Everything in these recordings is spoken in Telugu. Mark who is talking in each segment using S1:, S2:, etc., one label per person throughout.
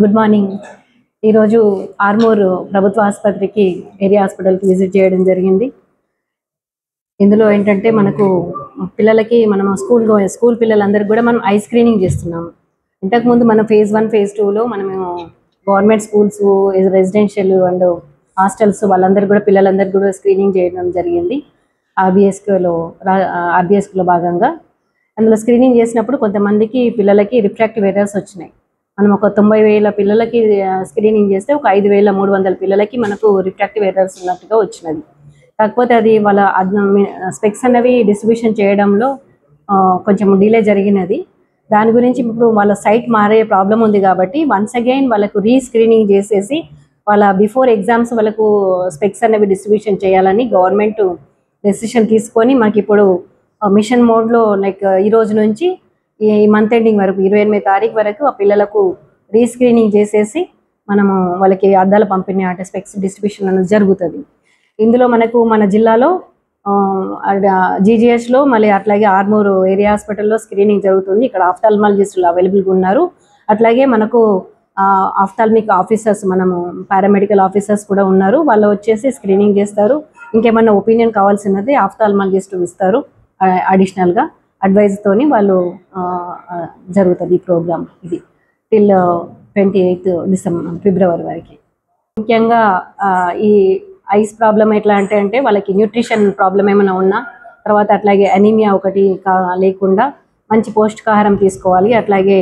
S1: Good morning. ఈరోజు ఆర్మూర్ ప్రభుత్వ ఆసుపత్రికి ఏరియా హాస్పిటల్కి విజిట్ చేయడం జరిగింది. ఇందులో ఏంటంటే మనకు పిల్లలకి మనం స్కూల్ పిల్లలందరికీ కూడా మనం ఐ స్క్రీనింగ్ చేస్తున్నాము. ఇంతకుముందు మనం phase 1 phase 2లో మనము government schools, residential and hostels వాళ్ళందరికీ కూడా పిల్లలందరికీ కూడా స్క్రీనింగ్ చేయడం జరిగింది. ఆర్బీఎస్లో భాగంగా అందులో స్క్రీనింగ్ చేసినప్పుడు కొంతమందికి పిల్లలకి రిఫ్రాక్టివ్ ఎర్రర్స్ వచ్చినాయి. మనం ఒక 90,000 పిల్లలకి స్క్రీనింగ్ చేస్తే ఒక 5,300 పిల్లలకి మనకు రిఫ్రాక్టివ్ ఎర్రర్స్ ఉన్నట్టుగా వచ్చినది. కాకపోతే అది వాళ్ళ స్పెక్స్ అనేవి డిస్ట్రిబ్యూషన్ చేయడంలో కొంచెం డిలే జరిగినది. దాని గురించి ఇప్పుడు వాళ్ళ సైట్ మారే ప్రాబ్లం ఉంది కాబట్టి వన్స్ అగైన్ వాళ్ళకు రీస్క్రీనింగ్ చేసేసి వాళ్ళ బిఫోర్ ఎగ్జామ్స్ వాళ్ళకు స్పెక్స్ అనేవి డిస్ట్రిబ్యూషన్ చేయాలని గవర్నమెంట్ డెసిషన్ తీసుకొని మనకి ఇప్పుడు మిషన్ మోడ్లో లైక్ ఈ రోజు నుంచి ఈ మంత్ ఎండింగ్ వరకు 28వ తారీఖు వరకు ఆ పిల్లలకు రీస్క్రీనింగ్ చేసేసి మనము వాళ్ళకి అద్దాల పంపిణీ అంటే స్పెక్స్ డిస్ట్రిబ్యూషన్ అనేది జరుగుతుంది. ఇందులో మనకు మన జిల్లాలో జీజీహెచ్లో మళ్ళీ అట్లాగే ఆర్మూర్ ఏరియా హాస్పిటల్లో స్క్రీనింగ్ జరుగుతుంది. ఇక్కడ ఆఫ్థాల్మాలజిస్టులు అవైలబుల్గా ఉన్నారు. అట్లాగే మనకు ఆఫ్థాల్మిక్ ఆఫీసర్స్, మనము పారామెడికల్ ఆఫీసర్స్ కూడా ఉన్నారు. వాళ్ళు వచ్చేసి స్క్రీనింగ్ చేస్తారు. ఇంకేమన్నా ఒపీనియన్ కావాల్సినది ఆఫ్థాల్మాలజిస్ట్ ఇస్తారు. అడిషనల్గా అడ్వైజ్తోని వాళ్ళు జరుగుతుంది ఈ ప్రోగ్రామ్. ఇది టిల్ 28 ఫిబ్రవరి వరకు. ముఖ్యంగా ఈ ఐస్ ప్రాబ్లం ఎట్లా అంటే వాళ్ళకి న్యూట్రిషన్ ప్రాబ్లం ఏమైనా ఉన్నా, తర్వాత అట్లాగే అనీమియా ఒకటి లేకుండా మంచి పౌష్టికాహారం తీసుకోవాలి. అట్లాగే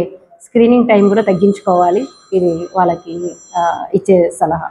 S1: స్క్రీనింగ్ టైం కూడా తగ్గించుకోవాలి. ఇది వాళ్ళకి ఇచ్చే సలహా.